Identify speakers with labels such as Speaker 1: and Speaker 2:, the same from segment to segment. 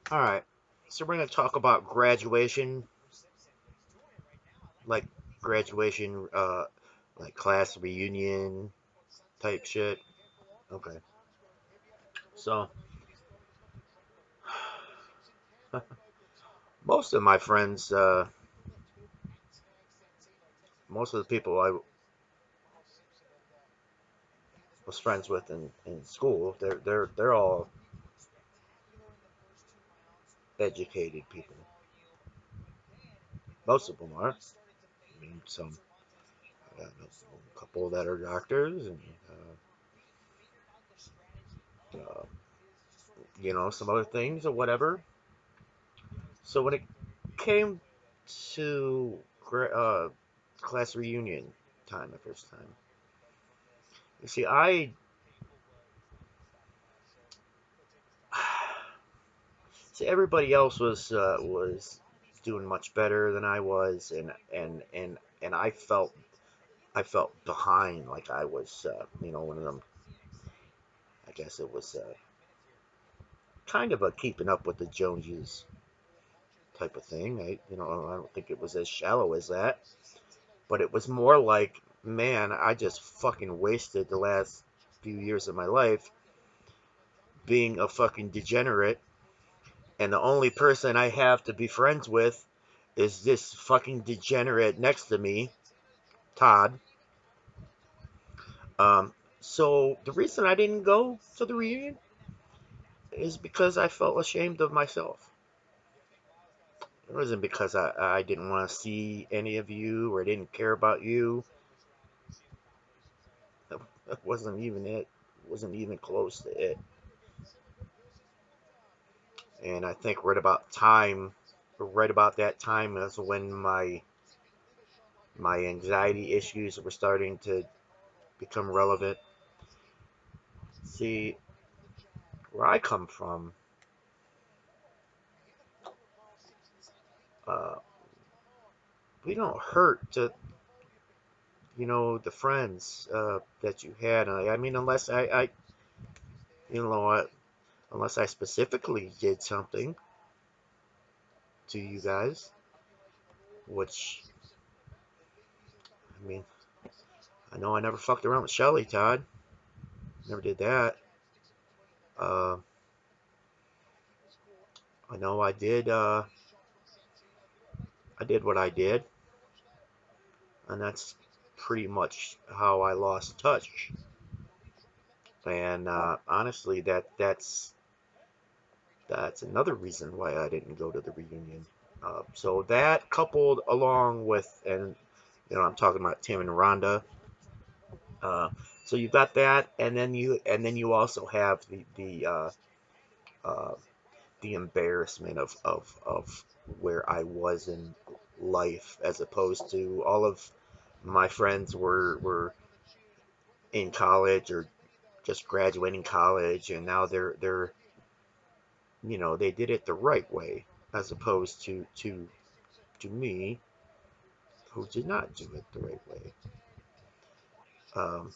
Speaker 1: All right. So we're going to talk about graduation, like graduation, like class reunion type shit. Okay. So most of my friends, most of the people I was friends with in school, they're all educated people. Most of them are. I mean, some, a couple that are doctors, and uh, some other things or whatever. So when it came to class reunion time, the first time, you see, I see everybody else was doing much better than I was, and I felt behind, like I was, one of them. I guess it was kind of a keeping up with the Joneses type of thing. I don't think it was as shallow as that, but it was more like, man, I just fucking wasted the last few years of my life being a fucking degenerate, and the only person I have to be friends with is this fucking degenerate next to me, Todd. Um, so the reason I didn't go to the reunion is because I felt ashamed of myself. It wasn't because I didn't want to see any of you or didn't care about you. That wasn't even it. It wasn't even close to it. And I think right about that time is when my anxiety issues were starting to become relevant. See, where I come from, uh, we don't hurt the friends that you had. I mean, you know what, unless I specifically did something to you guys, which, I mean, I know I never fucked around with Shelly, Todd. Never did that. Uh, I know I did what I did, and that's pretty much how I lost touch. And honestly, that's another reason why I didn't go to the reunion. So that coupled along with, and I'm talking about Tim and Rhonda. Uh, so you've got that, and then you also have uh, the embarrassment of where I was in life, as opposed to all of my friends were in college or just graduating college, and now they're they did it the right way, as opposed to me, who did not do it the right way. Um,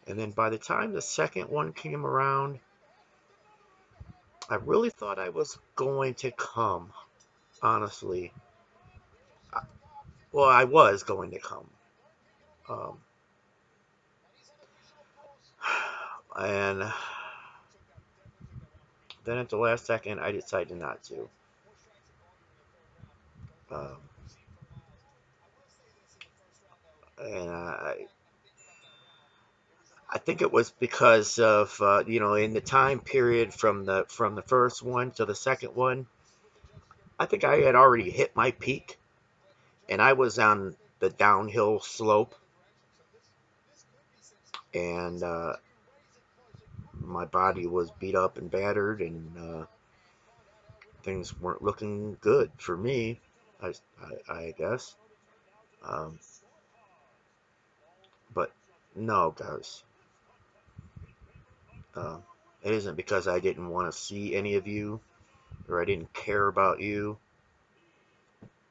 Speaker 1: and then by the time the second one came around, I really thought I was going to come. Honestly, well, I was going to come. Um, and then at the last second, I decided not to. Um, and I think it was because of in the time period from the first one to the second one, I think I had already hit my peak, and I was on the downhill slope, and my body was beat up and battered, and things weren't looking good for me. I guess. Um, but no, guys, uh, it isn't because I didn't want to see any of you or I didn't care about you.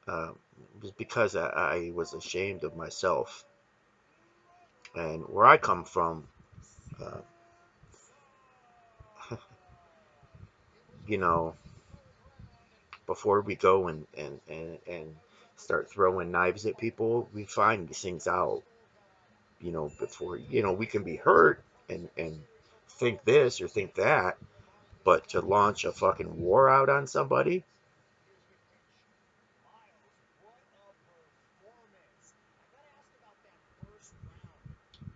Speaker 1: Uh, it was because I was ashamed of myself, and where I come from. Uh, you know, before we go and start throwing knives at people, we find these things out, before, we can be hurt and think this or think that, but to launch a fucking war out on somebody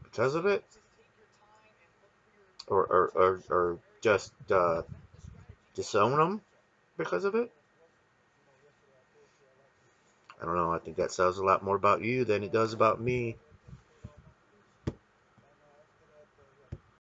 Speaker 1: because of it, or just disown them because of it, I don't know. I think that says a lot more about you than it does about me.